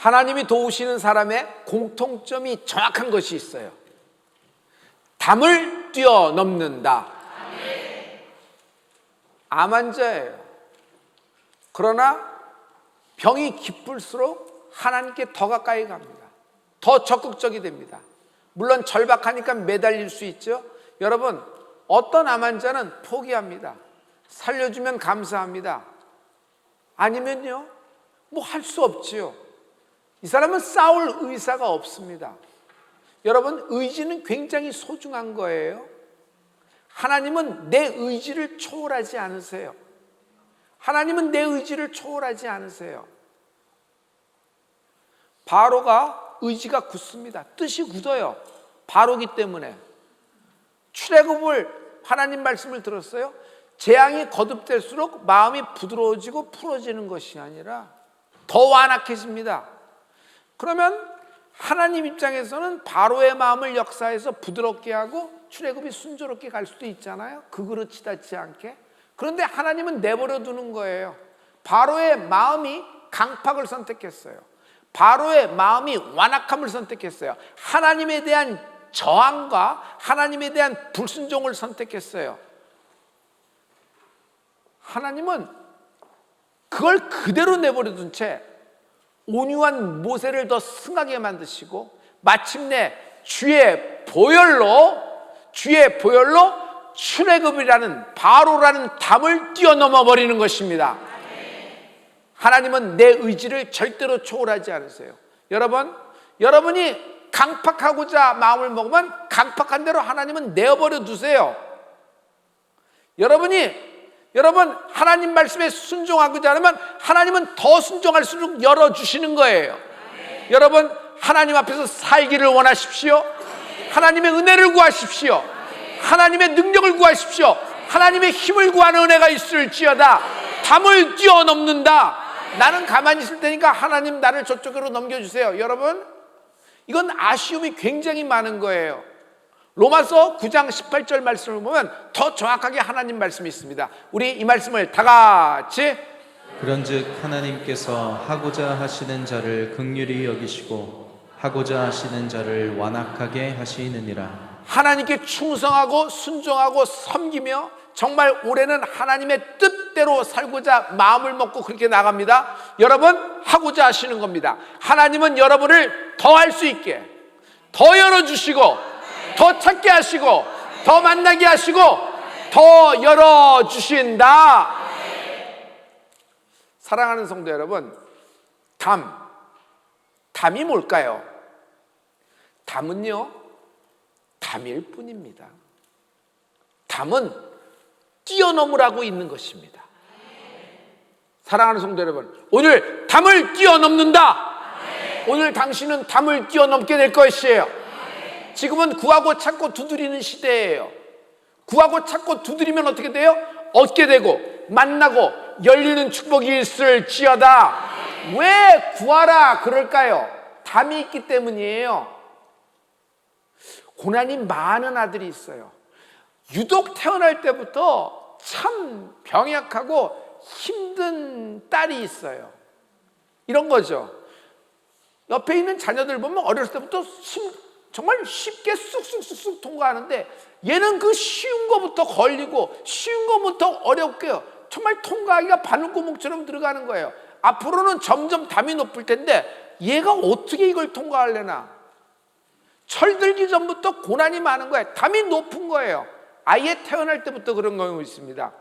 하나님이 도우시는 사람의 공통점이 정확한 것이 있어요. 담을 뛰어넘는다. 암 환자예요. 그러나 병이 깊을수록 하나님께 더 가까이 갑니다. 더 적극적이 됩니다. 물론 절박하니까 매달릴 수 있죠. 여러분, 어떤 암 환자는 포기합니다. 살려주면 감사합니다. 아니면요, 뭐 할 수 없지요. 이 사람은 싸울 의사가 없습니다. 여러분, 의지는 굉장히 소중한 거예요. 하나님은 내 의지를 초월하지 않으세요. 하나님은 내 의지를 초월하지 않으세요. 바로가 의지가 굳습니다. 뜻이 굳어요. 바로기 때문에. 출애굽을 하나님 말씀을 들었어요. 재앙이 거듭될수록 마음이 부드러워지고 풀어지는 것이 아니라 더 완악해집니다. 그러면 하나님 입장에서는 바로의 마음을 역사해서 부드럽게 하고 출애굽이 순조롭게 갈 수도 있잖아요. 그 그릇이 닿지 않게. 그런데 하나님은 내버려 두는 거예요. 바로의 마음이 강팍을 선택했어요. 바로의 마음이 완악함을 선택했어요. 하나님에 대한 저항과 하나님에 대한 불순종을 선택했어요. 하나님은 그걸 그대로 내버려 둔 채 온유한 모세를 더 승하게 만드시고 마침내 주의 보혈로 출애굽이라는 바로라는 담을 뛰어넘어 버리는 것입니다. 하나님은 내 의지를 절대로 초월하지 않으세요. 여러분이 강팍하고자 마음을 먹으면 강팍한 대로 하나님은 내어버려 두세요. 여러분 하나님 말씀에 순종하고자 하면 하나님은 더 순종할수록 열어주시는 거예요. 여러분, 하나님 앞에서 살기를 원하십시오. 하나님의 은혜를 구하십시오. 하나님의 능력을 구하십시오. 하나님의 힘을 구하는 은혜가 있을지어다. 담을 뛰어넘는다. 나는 가만히 있을 테니까 하나님 나를 저쪽으로 넘겨주세요. 여러분, 이건 아쉬움이 굉장히 많은 거예요. 로마서 9장 18절 말씀을 보면 더 정확하게 하나님 말씀이 있습니다. 우리 이 말씀을 다 같이. 그런즉 하나님께서 하고자 하시는 자를 긍휼히 여기시고 하고자 하시는 자를 완악하게 하시느니라. 하나님께 충성하고 순종하고 섬기며 정말 올해는 하나님의 뜻대로 살고자 마음을 먹고 그렇게 나갑니다. 여러분, 하고자 하시는 겁니다. 하나님은 여러분을 더 할 수 있게, 더 열어주시고, 더 찾게 하시고, 더 만나게 하시고, 더 열어주신다. 사랑하는 성도 여러분, 담이 뭘까요? 담은요, 담일 뿐입니다. 담은 뛰어넘으라고 있는 것입니다. 사랑하는 성도 여러분, 오늘 담을 뛰어넘는다. 오늘 당신은 담을 뛰어넘게 될 것이에요. 지금은 구하고 찾고 두드리는 시대예요. 구하고 찾고 두드리면 어떻게 돼요? 얻게 되고 만나고 열리는 축복이 있을지어다. 왜 구하라 그럴까요? 담이 있기 때문이에요. 고난이 많은 아들이 있어요. 유독 태어날 때부터 참 병약하고 힘든 딸이 있어요. 이런 거죠. 옆에 있는 자녀들 보면 어렸을 때부터 정말 쉽게 쑥쑥쑥쑥 통과하는데 얘는 그 쉬운 거부터 걸리고 쉬운 거부터 어렵게요. 정말 통과하기가 바늘구멍처럼 들어가는 거예요. 앞으로는 점점 담이 높을 텐데 얘가 어떻게 이걸 통과하려나. 철들기 전부터 고난이 많은 거예요. 담이 높은 거예요. 아예 태어날 때부터 그런 경우 있습니다.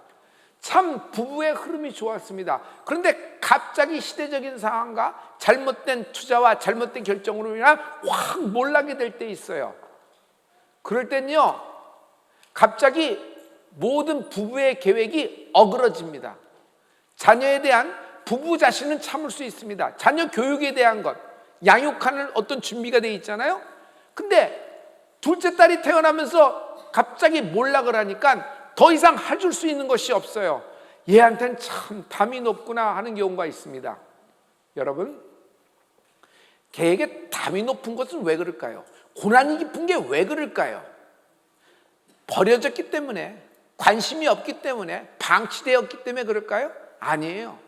참 부부의 흐름이 좋았습니다. 그런데 갑자기 시대적인 상황과 잘못된 투자와 잘못된 결정으로 인한 확 몰락이 될 때 있어요. 그럴 땐요, 갑자기 모든 부부의 계획이 어그러집니다. 자녀에 대한 부부 자신은 참을 수 있습니다. 자녀 교육에 대한 것, 양육하는 어떤 준비가 되어 있잖아요. 근데 둘째 딸이 태어나면서 갑자기 몰락을 하니까 더 이상 해줄 수 있는 것이 없어요. 얘한테는 참 담이 높구나 하는 경우가 있습니다. 여러분, 걔에게 담이 높은 것은 왜 그럴까요? 고난이 깊은 게 왜 그럴까요? 버려졌기 때문에, 관심이 없기 때문에, 방치되었기 때문에 그럴까요? 아니에요.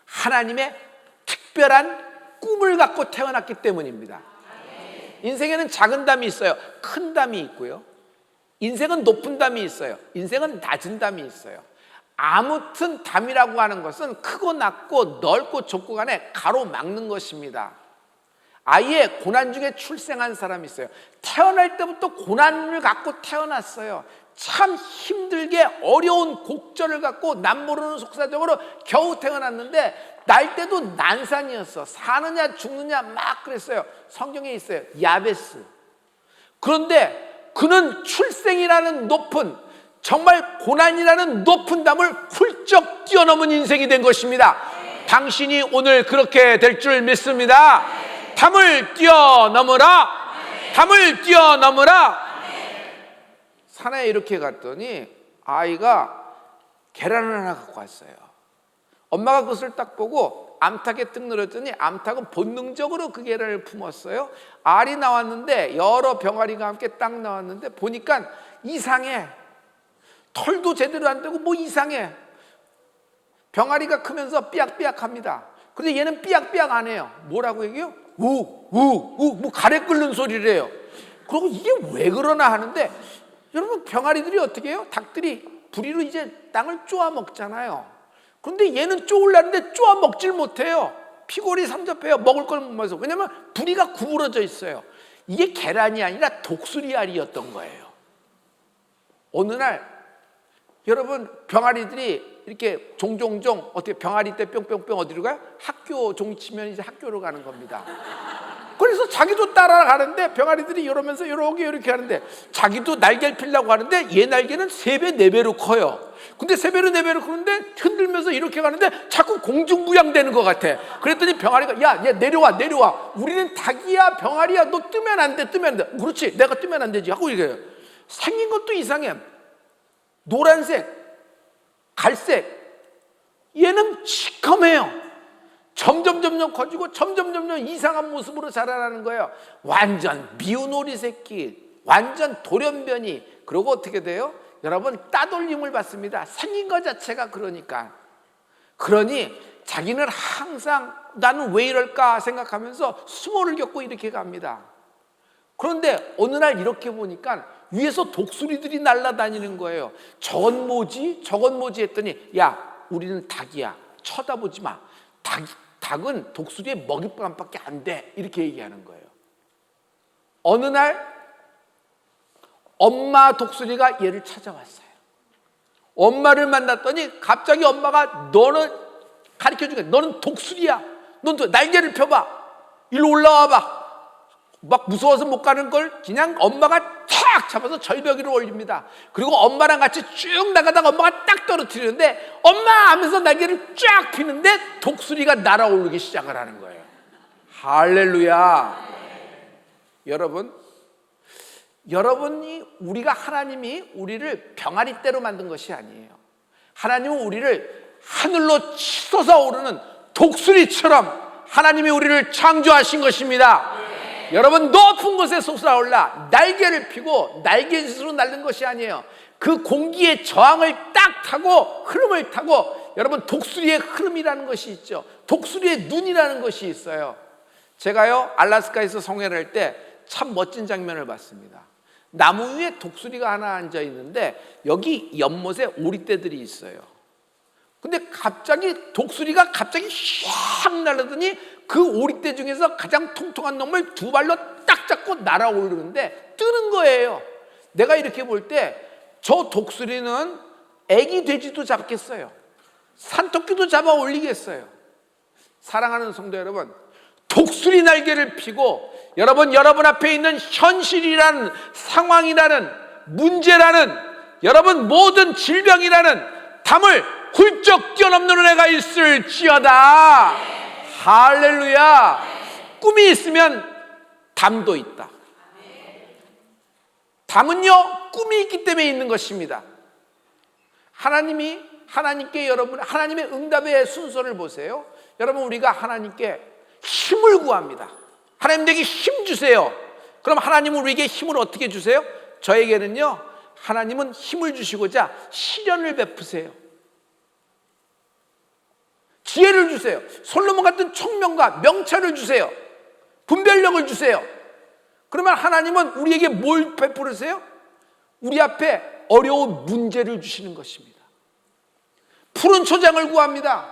하나님의 특별한 꿈을 갖고 태어났기 때문입니다. 인생에는 작은 담이 있어요. 큰 담이 있고요. 인생은 높은 담이 있어요. 인생은 낮은 담이 있어요. 아무튼 담이라고 하는 것은 크고 낮고 넓고 좁고 간에 가로막는 것입니다. 아예 고난 중에 출생한 사람이 있어요. 태어날 때부터 고난을 갖고 태어났어요. 참 힘들게 어려운 곡절을 갖고 남 모르는 속사정으로 겨우 태어났는데 날 때도 난산이었어. 사느냐 죽느냐 막 그랬어요. 성경에 있어요. 야베스. 그런데 그는 출생이라는 높은, 정말 고난이라는 높은 담을 훌쩍 뛰어넘은 인생이 된 것입니다. 당신이 오늘 그렇게 될 줄 믿습니다. 담을 뛰어넘으라. 담을 뛰어넘으라. 산에 이렇게 갔더니 아이가 계란을 하나 갖고 왔어요. 엄마가 그것을 딱 보고 암탉에 뜩 늘었더니 암탉은 본능적으로 그 계란을 품었어요. 알이 나왔는데 여러 병아리가 함께 딱 나왔는데 보니까 이상해. 털도 제대로 안 되고 뭐 이상해. 병아리가 크면서 삐약삐약합니다. 그런데 얘는 삐약삐약 안 해요. 뭐라고 얘기해요? 우우우 뭐 가래 끓는 소리를 해요. 그리고 이게 왜 그러나 하는데 여러분 병아리들이 어떻게 해요? 닭들이 부리로 이제 땅을 쪼아 먹잖아요. 그런데 얘는 쪼으려는데 쪼아 먹질 못해요. 피골이 삼접해요. 먹을 걸 못 먹어서. 왜냐면 부리가 구부러져 있어요. 이게 계란이 아니라 독수리 알이었던 거예요. 어느 날 여러분 병아리들이 이렇게 종종종 어떻게 병아리 때 뿅뿅뿅 어디로 가요? 학교 종치면 이제 학교로 가는 겁니다. 그래서 자기도 따라가는데 병아리들이 이러면서 이렇게 하는데 자기도 날개를 피려고 하는데 얘 날개는 3배, 4배로 커요. 근데 3배로, 4배로 크는데 흔들면서 이렇게 가는데 자꾸 공중부양되는 것 같아. 그랬더니 병아리가 야 내려와. 우리는 닭이야 병아리야. 너 뜨면 안 돼. 그렇지 내가 뜨면 안 되지 하고 이래요. 생긴 것도 이상해. 노란색, 갈색. 얘는 시커매요. 점점 커지고 점점 이상한 모습으로 자라나는 거예요. 완전 미운 오리 새끼, 완전 돌연변이. 그러고 어떻게 돼요? 여러분 따돌림을 받습니다. 생긴 것 자체가 그러니까. 그러니 자기는 항상 나는 왜 이럴까 생각하면서 수모를 겪고 이렇게 갑니다. 그런데 어느 날 이렇게 보니까 위에서 독수리들이 날아다니는 거예요. 저건 뭐지 했더니 야 우리는 닭이야. 쳐다보지 마. 닭은 독수리의 먹잇감밖에 안 돼. 이렇게 얘기하는 거예요. 어느 날 엄마 독수리가 얘를 찾아왔어요. 엄마를 만났더니 갑자기 엄마가 너는 가르쳐주게 너는 독수리야. 넌 날개를 펴봐. 일로 올라와봐. 막 무서워서 못 가는 걸 그냥 엄마가 탁 잡아서 절벽 위로 올립니다. 그리고 엄마랑 같이 쭉 나가다가 엄마가 딱 떨어뜨리는데 엄마 하면서 날개를 쫙 피는데 독수리가 날아오르기 시작을 하는 거예요. 할렐루야. 여러분이 우리가 하나님이 우리를 병아리떼로 만든 것이 아니에요. 하나님은 우리를 하늘로 치솟아 오르는 독수리처럼 하나님이 우리를 창조하신 것입니다. 여러분 높은 곳에 솟아올라 날개를 펴고 날개짓으로 날는 것이 아니에요. 그 공기의 저항을 딱 타고 흐름을 타고 여러분 독수리의 흐름이라는 것이 있죠. 독수리의 눈이라는 것이 있어요. 제가요 알래스카에서 성회를 할 때 참 멋진 장면을 봤습니다. 나무 위에 독수리가 하나 앉아 있는데 여기 연못에 오리떼들이 있어요. 근데 갑자기 독수리가 샥 날아더니 그 오리떼 중에서 가장 통통한 놈을 2발로 딱 잡고 날아오르는데 뜨는 거예요. 내가 이렇게 볼 때 저 독수리는 애기 돼지도 잡겠어요. 산토끼도 잡아 올리겠어요. 사랑하는 성도 여러분, 독수리 날개를 펴고 여러분 앞에 있는 현실이라는 상황이라는 문제라는 여러분 모든 질병이라는 담을 훌쩍 뛰어넘는 은혜가 있을지어다. 할렐루야. 꿈이 있으면 담도 있다. 담은요 꿈이 있기 때문에 있는 것입니다. 하나님께 여러분 하나님의 응답의 순서를 보세요. 여러분 우리가 하나님께 힘을 구합니다. 하나님 내게 힘 주세요. 그럼 하나님은 우리에게 힘을 어떻게 주세요? 저에게는요 하나님은 힘을 주시고자 시련을 베푸세요. 지혜를 주세요. 솔로몬 같은 총명과 명철을 주세요. 분별력을 주세요. 그러면 하나님은 우리에게 뭘 베풀으세요? 우리 앞에 어려운 문제를 주시는 것입니다. 푸른 초장을 구합니다.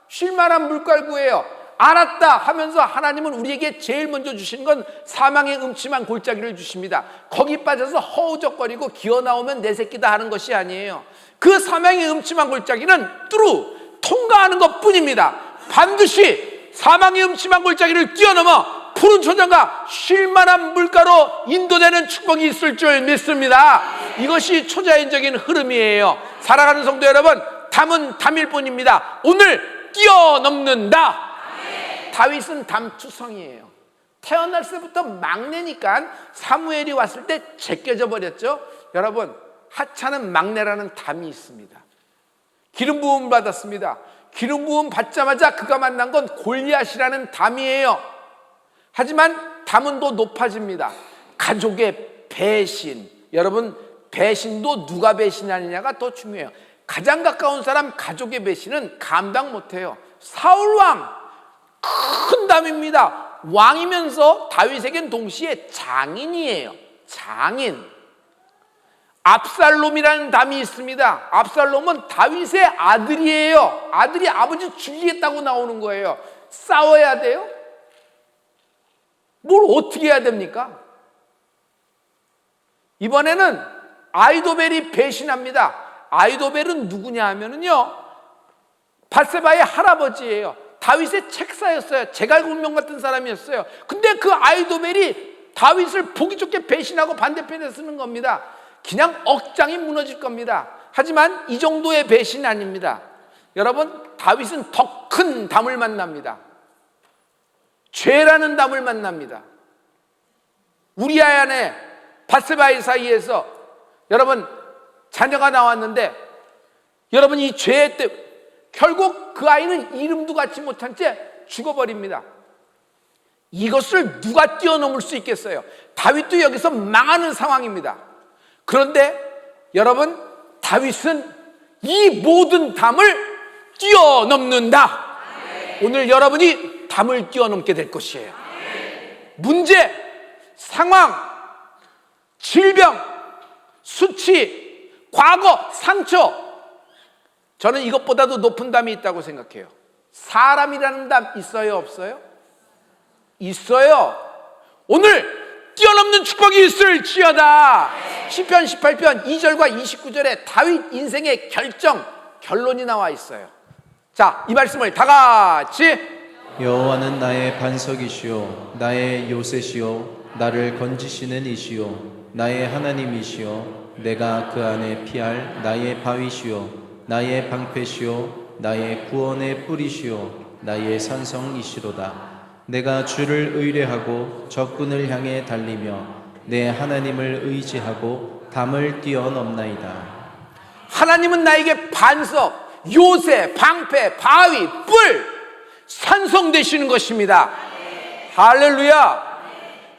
쉴만한 물가를 구해요. 알았다 하면서 하나님은 우리에게 제일 먼저 주시는 건 사망의 음침한 골짜기를 주십니다. 거기 빠져서 허우적거리고 기어나오면 내 새끼다 하는 것이 아니에요. 그 사망의 음침한 골짜기는 뚜루 통과하는 것뿐입니다. 반드시 사망의 음침한 골짜기를 뛰어넘어 푸른 초장과 쉴만한 물가로 인도되는 축복이 있을 줄 믿습니다. 이것이 초자연적인 흐름이에요. 사랑하는 성도 여러분, 담은 담일 뿐입니다. 오늘 뛰어넘는다. 다윗은 담투성이에요. 태어날 때부터 막내니까 사무엘이 왔을 때 제껴져 버렸죠. 여러분, 하찮은 막내라는 담이 있습니다. 기름 부음 받았습니다. 기름 부음 받자마자 그가 만난 건 골리앗이라는 담이에요. 하지만 담은 더 높아집니다. 가족의 배신. 여러분, 배신도 누가 배신하느냐가 더 중요해요. 가장 가까운 사람 가족의 배신은 감당 못해요. 사울왕 큰 담입니다. 왕이면서 다윗에겐 동시에 장인이에요. 장인. 압살롬이라는 담이 있습니다. 압살롬은 다윗의 아들이에요. 아들이 아버지 죽이겠다고 나오는 거예요. 싸워야 돼요? 뭘 어떻게 해야 됩니까? 이번에는 아이도벨이 배신합니다. 아이도벨은 누구냐 하면은요, 밧세바의 할아버지예요. 다윗의 책사였어요. 제갈공명 같은 사람이었어요. 근데 그 아이도벨이 다윗을 보기 좋게 배신하고 반대편에 쓰는 겁니다. 그냥 억장이 무너질 겁니다. 하지만 이 정도의 배신이 아닙니다. 여러분, 다윗은 더 큰 담을 만납니다. 죄라는 담을 만납니다. 우리아 안에 밧세바의 사이에서 여러분 자녀가 나왔는데, 여러분 이 죄 때문에 결국 그 아이는 이름도 갖지 못한 채 죽어버립니다. 이것을 누가 뛰어넘을 수 있겠어요? 다윗도 여기서 망하는 상황입니다. 그런데 여러분, 다윗은 이 모든 담을 뛰어넘는다. 오늘 여러분이 담을 뛰어넘게 될 것이에요. 문제, 상황, 질병, 수치, 과거, 상처, 저는 이것보다도 높은 담이 있다고 생각해요. 사람이라는 담 있어요, 없어요? 있어요. 오늘 뛰어넘는 축복이 있을지어다. 시편 18편 2절과 29절에 다윗 인생의 결론이 나와 있어요. 자, 이 말씀을 다 같이. 여호와는 나의 반석이시요 나의 요새시요 나를 건지시는 이시요 나의 하나님이시요 내가 그 안에 피할 나의 바위시요 나의 방패시요 나의 구원의 뿌리시요 나의 산성이시로다. 내가 주를 의뢰하고 적군을 향해 달리며 내 하나님을 의지하고 담을 뛰어넘나이다. 하나님은 나에게 반석, 요새, 방패, 바위, 뿔, 산성 되시는 것입니다. 할렐루야.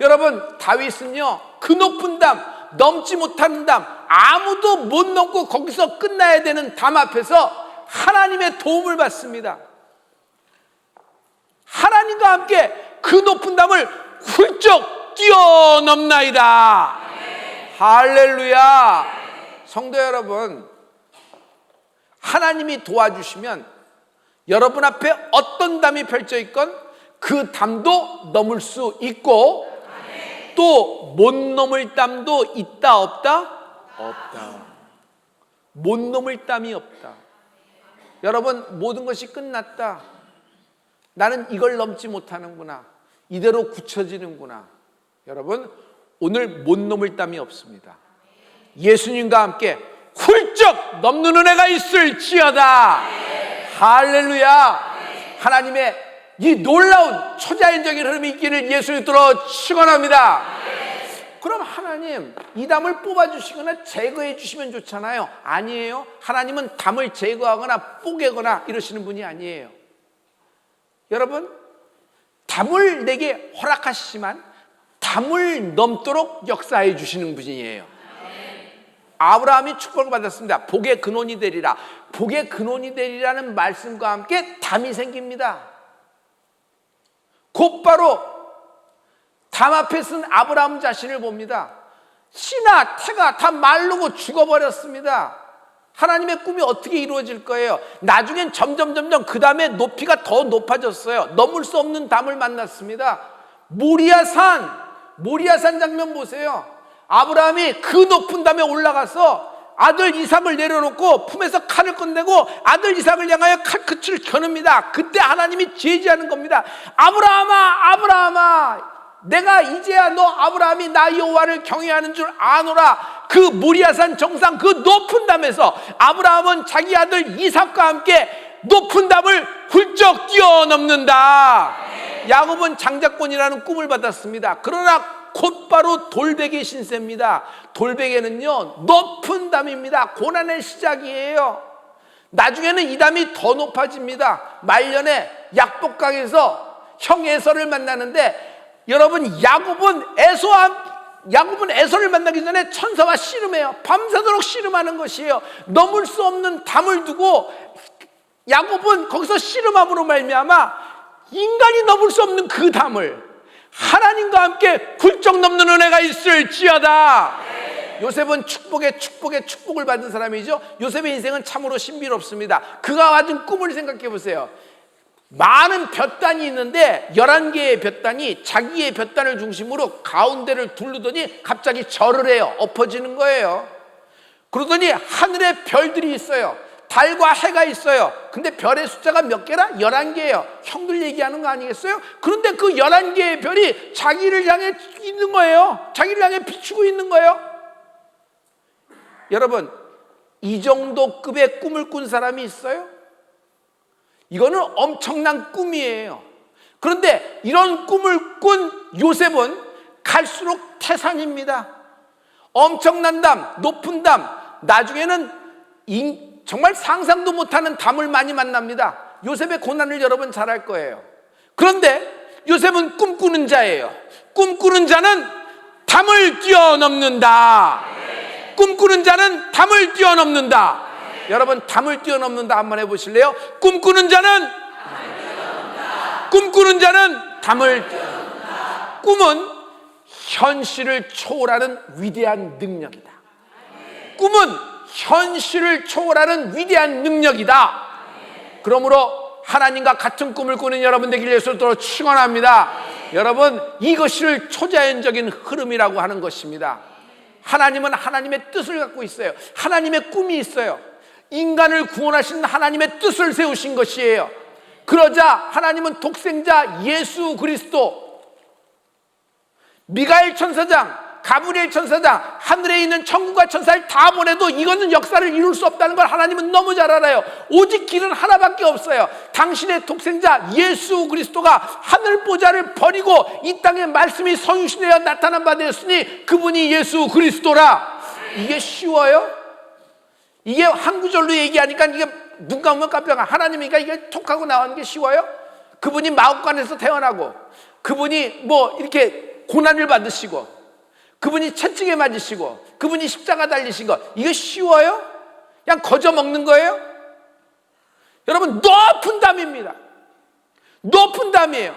여러분, 다윗은요, 그 높은 담, 넘지 못하는 담, 아무도 못 넘고 거기서 끝나야 되는 담 앞에서 하나님의 도움을 받습니다. 하나님과 함께 그 높은 담을 훌쩍 뛰어넘나이다. 할렐루야. 성도 여러분, 하나님이 도와주시면 여러분 앞에 어떤 담이 펼쳐 있건 그 담도 넘을 수 있고, 또 못 넘을 담도 있다 없다? 없다. 못 넘을 담이 없다. 여러분, 모든 것이 끝났다. 나는 이걸 넘지 못하는구나. 이대로 굳혀지는구나. 여러분, 오늘 못 넘을 담이 없습니다. 예수님과 함께 훌쩍 넘는 은혜가 있을지어다. 할렐루야. 하나님의 이 놀라운 초자연적인 흐름이 있기를 예수님 들어 축원합니다. 그럼 하나님, 이 담을 뽑아주시거나 제거해 주시면 좋잖아요. 아니에요. 하나님은 담을 제거하거나 뽀개거나 이러시는 분이 아니에요. 여러분, 담을 내게 허락하시지만 담을 넘도록 역사해 주시는 분이에요. 아브라함이 축복을 받았습니다. 복의 근원이 되리라. 복의 근원이 되리라는 말씀과 함께 담이 생깁니다. 곧바로 담 앞에 쓴 아브라함 자신을 봅니다. 씨나 태가 다 마르고 죽어버렸습니다. 하나님의 꿈이 어떻게 이루어질 거예요? 나중엔 점점 그 다음에 높이가 더 높아졌어요. 넘을 수 없는 담을 만났습니다. 모리아산 장면 보세요. 아브라함이 그 높은 담에 올라가서 아들 이삭을 내려놓고 품에서 칼을 꺼내고 아들 이삭을 향하여 칼끝을 겨눕니다. 그때 하나님이 제지하는 겁니다. 아브라함아, 내가 이제야 너 아브라함이 나 여호와를 경외하는 줄 아노라. 그 모리아산 정상 그 높은 담에서 아브라함은 자기 아들 이삭과 함께 높은 담을 훌쩍 뛰어넘는다. 야곱은 장자권이라는 꿈을 받았습니다. 그러나 곧바로 돌베개 신세입니다. 돌베개는요, 높은 담입니다. 고난의 시작이에요. 나중에는 이 담이 더 높아집니다. 말년에 약복강에서 형 에서를 만나는데, 여러분, 야곱은 에서를 만나기 전에 천사와 씨름해요. 밤새도록 씨름하는 것이에요. 넘을 수 없는 담을 두고 야곱은 거기서 씨름함으로 말미암아 인간이 넘을 수 없는 그 담을 하나님과 함께 훌쩍 넘는 은혜가 있을지어다. 요셉은 축복을 받은 사람이죠. 요셉의 인생은 참으로 신비롭습니다. 그가 가진 꿈을 생각해 보세요. 많은 볕단이 있는데 11개의 볕단이 자기의 볕단을 중심으로 가운데를 두르더니 갑자기 절을 해요. 엎어지는 거예요. 그러더니 하늘에 별들이 있어요. 달과 해가 있어요. 근데 별의 숫자가 몇 개라? 11개예요. 형들 얘기하는 거 아니겠어요? 그런데 그 11개의 별이 자기를 향해 있는 거예요. 자기를 향해 비추고 있는 거예요. 여러분, 이 정도 급의 꿈을 꾼 사람이 있어요? 이거는 엄청난 꿈이에요. 그런데 이런 꿈을 꾼 요셉은 갈수록 태산입니다. 엄청난 담, 높은 담, 나중에는 정말 상상도 못하는 담을 많이 만납니다. 요셉의 고난을 여러분 잘 알 거예요. 그런데 요셉은 꿈꾸는 자예요. 꿈꾸는 자는 담을 뛰어넘는다. 꿈꾸는 자는 담을 뛰어넘는다. 여러분, 담을 뛰어넘는다 한번 해보실래요? 꿈꾸는 자는 담을 뛰어넘는다. 꿈은 현실을 초월하는 위대한 능력이다. 꿈은 현실을 초월하는 위대한 능력이다. 그러므로 하나님과 같은 꿈을 꾸는 여러분 되길 예수로 축원합니다. 여러분, 이것을 초자연적인 흐름이라고 하는 것입니다. 하나님은 하나님의 뜻을 갖고 있어요. 하나님의 꿈이 있어요. 인간을 구원하신 하나님의 뜻을 세우신 것이에요. 그러자 하나님은 독생자 예수 그리스도, 미가엘 천사장, 가브리엘 천사장, 하늘에 있는 천군과 천사를 다 보내도 이거는 역사를 이룰 수 없다는 걸 하나님은 너무 잘 알아요. 오직 길은 하나밖에 없어요. 당신의 독생자 예수 그리스도가 하늘 보좌를 버리고 이 땅에 말씀이 성육신되어 나타난 바 되었으니 그분이 예수 그리스도라. 이게 쉬워요? 이게 한 구절로 얘기하니까 이게 눈 감으면 깜짝아. 하나님이니까 이게 톡 하고 나오는 게 쉬워요? 그분이 마옥간에서 태어나고, 그분이 뭐 이렇게 고난을 받으시고, 그분이 채찍에 맞으시고, 그분이 십자가 달리신 거, 이게 쉬워요? 그냥 거저 먹는 거예요? 여러분, 높은 담입니다. 높은 담이에요.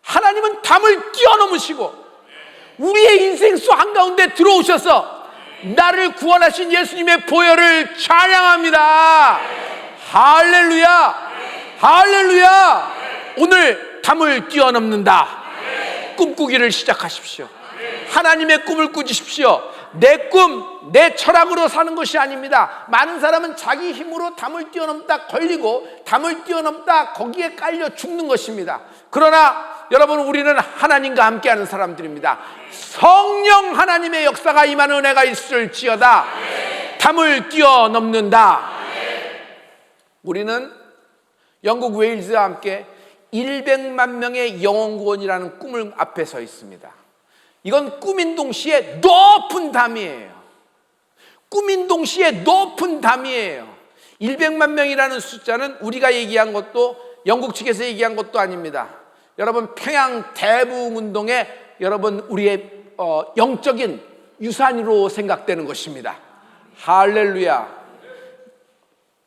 하나님은 담을 뛰어넘으시고 우리의 인생 수 한가운데 들어오셔서 나를 구원하신 예수님의 보혈을 찬양합니다. 할렐루야, 할렐루야. 오늘 담을 뛰어넘는다. 꿈꾸기를 시작하십시오. 하나님의 꿈을 꾸십시오. 내 꿈, 내 철학으로 사는 것이 아닙니다. 많은 사람은 자기 힘으로 담을 뛰어넘다 걸리고 담을 뛰어넘다 거기에 깔려 죽는 것입니다. 그러나 여러분, 우리는 하나님과 함께하는 사람들입니다. 성령 하나님의 역사가 임하는 은혜가 있을지어다. 담을 뛰어넘는다. 우리는 영국 웨일즈와 함께 100만 명의 영혼 구원이라는 꿈을 앞에 서 있습니다. 이건 꿈인 동시에 높은 담이에요. 꿈인 동시에 높은 담이에요. 100만 명이라는 숫자는 우리가 얘기한 것도, 영국 측에서 얘기한 것도 아닙니다. 여러분, 평양 대부흥 운동에 여러분 우리의 영적인 유산으로 생각되는 것입니다. 할렐루야.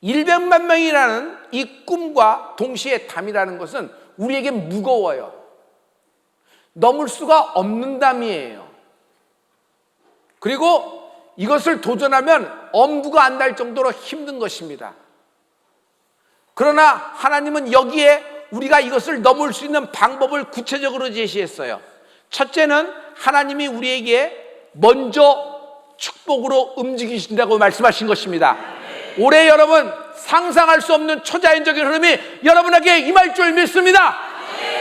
100만 명이라는 이 꿈과 동시에 담이라는 것은 우리에게 무거워요. 넘을 수가 없는 담이에요. 그리고 이것을 도전하면 엄두가 안 날 정도로 힘든 것입니다. 그러나 하나님은 여기에 우리가 이것을 넘을 수 있는 방법을 구체적으로 제시했어요. 첫째는 하나님이 우리에게 먼저 축복으로 움직이신다고 말씀하신 것입니다. 올해 여러분 상상할 수 없는 초자연적인 흐름이 여러분에게 임할 줄 믿습니다.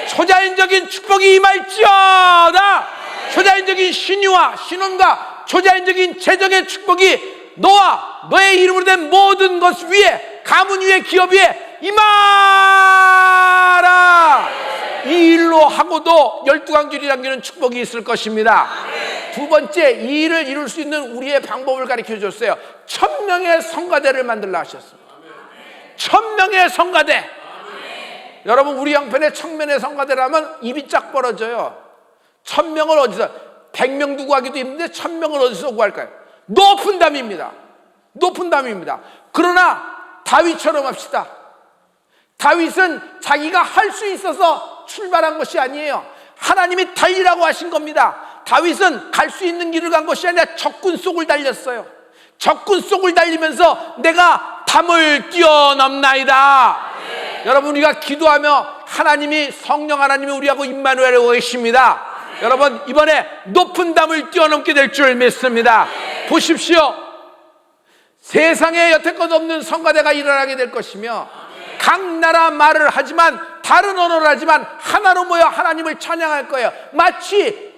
초자연적인 축복이 임할지어다. 초자연적인 신유와 신혼과 초자연적인 재정의 축복이 너와 너의 이름으로 된 모든 것 위에, 가문 위에, 기업 위에 임하라. 이 일로 하고도 12광주리 남기는 축복이 있을 것입니다. 두 번째, 이 일을 이룰 수 있는 우리의 방법을 가르쳐 줬어요. 1000명의 성가대를 만들라 하셨습니다. 1000명의 성가대. 여러분, 우리 형편에 1000명의 성가대라면 입이 쫙 벌어져요. 1000명을 어디서, 100명 구하기도 힘든데 1000명을 어디서 구할까요? 높은 담입니다. 높은 담입니다. 그러나 다윗처럼 합시다. 다윗은 자기가 할 수 있어서 출발한 것이 아니에요. 하나님이 달리라고 하신 겁니다. 다윗은 갈 수 있는 길을 간 것이 아니라 적군 속을 달렸어요. 적군 속을 달리면서 내가 담을 뛰어넘나이다. 여러분, 우리가 기도하며 하나님이, 성령 하나님이 우리하고 임마누엘하고 계십니다. 여러분, 이번에 높은 담을 뛰어넘게 될 줄 믿습니다. 보십시오. 세상에 여태껏 없는 성가대가 일어나게 될 것이며, 각 나라 말을 하지만, 다른 언어를 하지만 하나로 모여 하나님을 찬양할 거예요. 마치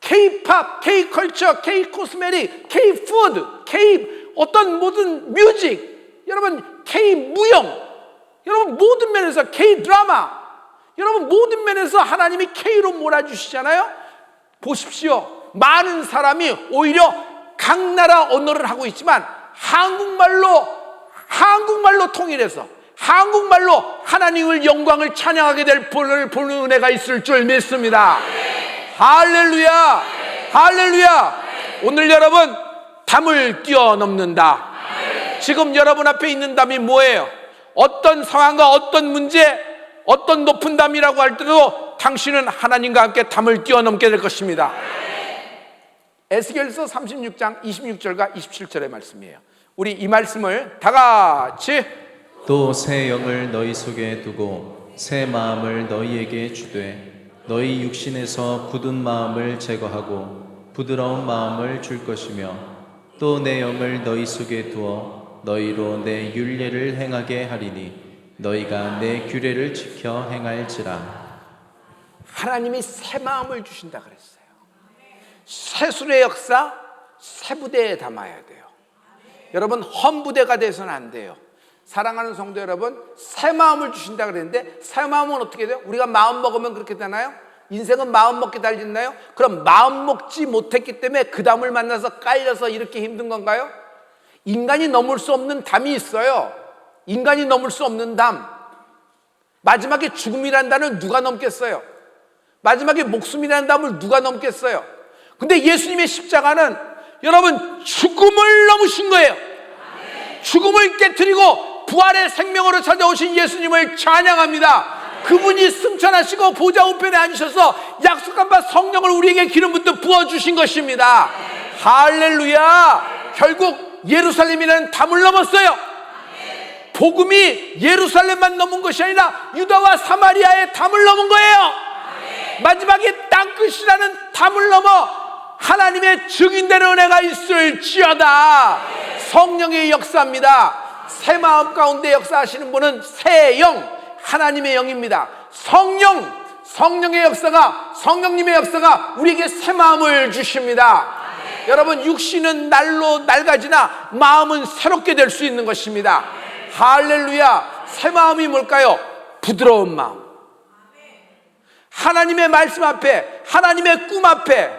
K-팝, K-컬처, K-코스메틱, K-푸드, 어떤 모든 뮤직, 여러분 K-무용, 여러분 모든 면에서 K-드라마, 여러분 모든 면에서 하나님이 K로 몰아주시잖아요. 보십시오. 많은 사람이 오히려 각 나라 언어를 하고 있지만 한국말로 통일해서 한국말로 하나님을 영광을 찬양하게 될 본을 보는 은혜가 있을 줄 믿습니다. 할렐루야, 할렐루야. 오늘 여러분 담을 뛰어넘는다. 지금 여러분 앞에 있는 담이 뭐예요? 어떤 상황과 어떤 문제, 어떤 높은 담이라고 할 때도 당신은 하나님과 함께 담을 뛰어넘게 될 것입니다. 에스겔서 36장 26절과 27절의 말씀이에요. 우리 이 말씀을 다 같이. 또 새 영을 너희 속에 두고 새 마음을 너희에게 주되 너희 육신에서 굳은 마음을 제거하고 부드러운 마음을 줄 것이며 또 내 영을 너희 속에 두어 너희로 내 율례를 행하게 하리니 너희가 내 규례를 지켜 행할지라. 하나님이 새 마음을 주신다 그랬어요. 새술의 역사, 새 부대에 담아야 돼요. 여러분, 험부대가 돼서는 안 돼요. 사랑하는 성도 여러분, 새 마음을 주신다 그랬는데 새 마음은 어떻게 돼요? 우리가 마음 먹으면 그렇게 되나요? 인생은 마음 먹게 달렸나요? 그럼 마음 먹지 못했기 때문에 그 담을 만나서 깔려서 이렇게 힘든 건가요? 인간이 넘을 수 없는 담이 있어요. 인간이 넘을 수 없는 담. 마지막에 죽음이라는 담을 누가 넘겠어요? 마지막에 목숨이라는 담을 누가 넘겠어요? 근데 예수님의 십자가는 여러분 죽음을 넘으신 거예요. 죽음을 깨트리고 부활의 생명으로 찾아오신 예수님을 찬양합니다. 그분이 승천하시고 보좌 우편에 앉으셔서 약속한 바 성령을 우리에게 기름 붓듯 부어주신 것입니다. 할렐루야. 결국 예루살렘이라는 담을 넘었어요. 복음이 예루살렘만 넘은 것이 아니라 유다와 사마리아의 담을 넘은 거예요. 마지막에 땅끝이라는 담을 넘어 하나님의 증인되는 은혜가 있을지어다. 성령의 역사입니다. 새 마음 가운데 역사하시는 분은 새 영, 하나님의 영입니다. 성령의 역사가, 성령님의 역사가 우리에게 새 마음을 주십니다. 여러분, 육신은 날로 낡아지나 마음은 새롭게 될 수 있는 것입니다. 할렐루야. 새 마음이 뭘까요? 부드러운 마음. 하나님의 말씀 앞에, 하나님의 꿈 앞에,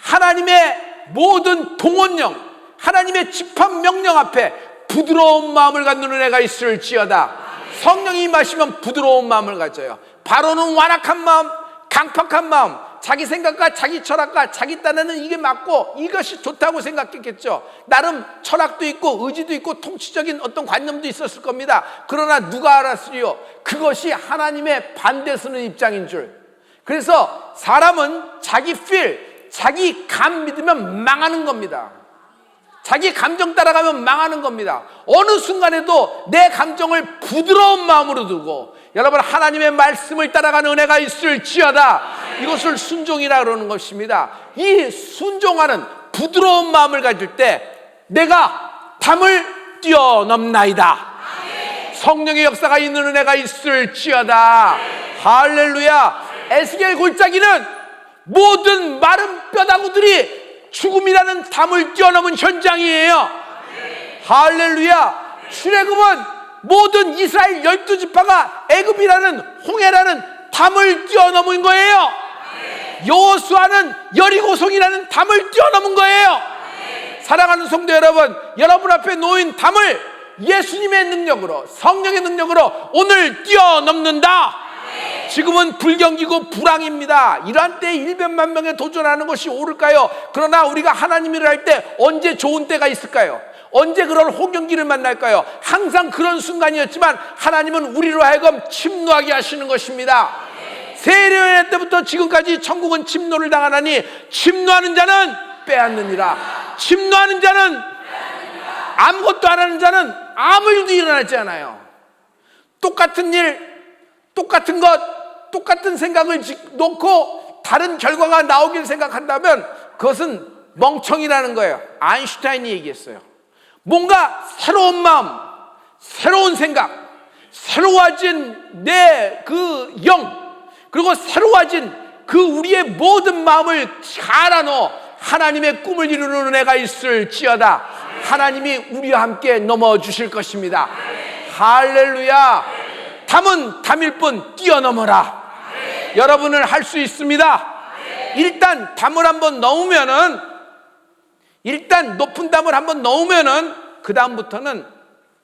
하나님의 모든 동원령, 하나님의 집합 명령 앞에 부드러운 마음을 갖는 은혜가 있을지어다. 성령이 임하시면 부드러운 마음을 가져요. 바로는 완악한 마음, 강팍한 마음, 자기 생각과 자기 철학과 자기 딴에는 이게 맞고 이것이 좋다고 생각했겠죠. 나름 철학도 있고 의지도 있고 통치적인 어떤 관념도 있었을 겁니다. 그러나 누가 알았으리요? 그것이 하나님의 반대 서는 입장인 줄. 그래서 사람은 자기 자기 감 믿으면 망하는 겁니다. 자기 감정 따라가면 망하는 겁니다. 어느 순간에도 내 감정을 부드러운 마음으로 두고, 여러분, 하나님의 말씀을 따라가는 은혜가 있을지어다. 이것을 순종이라 그러는 것입니다. 이 순종하는 부드러운 마음을 가질 때 내가 담을 뛰어넘나이다. 성령의 역사가 있는 은혜가 있을지어다. 할렐루야. 에스겔 골짜기는 모든 마른 뼈다구들이 죽음이라는 담을 뛰어넘은 현장이에요. 할렐루야. 출애굽은 모든 이스라엘 12지파가 애굽이라는 홍해라는 담을 뛰어넘은 거예요. 여호수아는 여리고성이라는 담을 뛰어넘은 거예요. 사랑하는 성도 여러분, 여러분 앞에 놓인 담을 예수님의 능력으로, 성령의 능력으로 오늘 뛰어넘는다. 지금은 불경기고 불황입니다. 이러한 때에 100만 명에 도전하는 것이 옳을까요? 그러나 우리가 하나님을 할 때 언제 좋은 때가 있을까요? 언제 그런 호경기를 만날까요? 항상 그런 순간이었지만 하나님은 우리로 하여금 침노하게 하시는 것입니다. 세례요한 때부터 지금까지 천국은 침노를 당하나니 침노하는 자는 빼앗느니라. 침노하는 자는, 아무것도 안 하는 자는 아무 일도 일어나지 않아요. 똑같은 일, 똑같은 것, 똑같은 생각을 놓고 다른 결과가 나오길 생각한다면 그것은 멍청이라는 거예요. 아인슈타인이 얘기했어요. 뭔가 새로운 마음, 새로운 생각, 새로워진 내 그 영, 그리고 새로워진 그 우리의 모든 마음을 갈아 넣어 하나님의 꿈을 이루는 은혜가 있을지어다. 하나님이 우리와 함께 넘어주실 것입니다. 할렐루야. 담은 담일 뿐 뛰어넘어라. 여러분은 할 수 있습니다. 일단 담을 한번 넣으면은, 일단 높은 담을 한번 넣으면은 그 다음부터는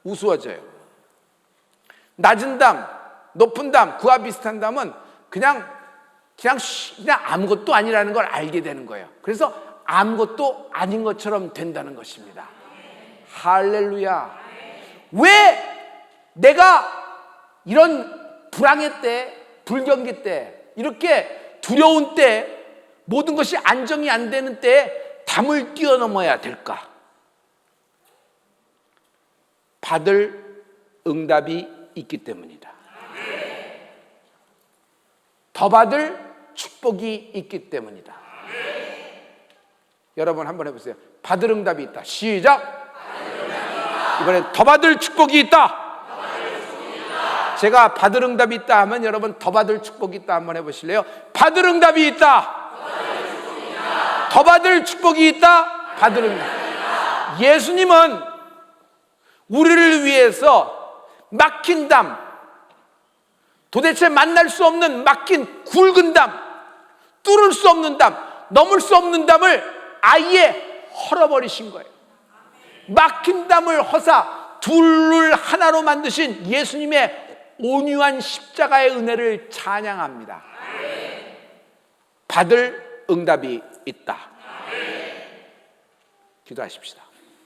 우스워져요. 낮은 담, 높은 담, 그와 비슷한 담은 그냥 아무것도 아니라는 걸 알게 되는 거예요. 그래서 아무것도 아닌 것처럼 된다는 것입니다. 할렐루야. 왜 내가 이런 불황의 때, 불경기 때, 이렇게 두려운 때, 모든 것이 안정이 안 되는 때에 담을 뛰어넘어야 될까? 받을 응답이 있기 때문이다. 더 받을 축복이 있기 때문이다. 여러분 한번 해보세요. 받을 응답이 있다. 시작. 이번엔 더 받을 축복이 있다. 제가 받을 응답이 있다 하면 여러분 더 받을 축복이 있다 한번 해보실래요? 받을 응답이 있다. 더 받을 축복이 있다. 받을 응답. 예수님은 우리를 위해서 막힌 담, 도대체 만날 수 없는 막힌 굵은 담, 뚫을 수 없는 담, 넘을 수 없는 담을 아예 헐어버리신 거예요. 막힌 담을 허사 둘을 하나로 만드신 예수님의 온유한 십자가의 은혜를 찬양합니다. 받을 응답이 있다. 기도하십시다.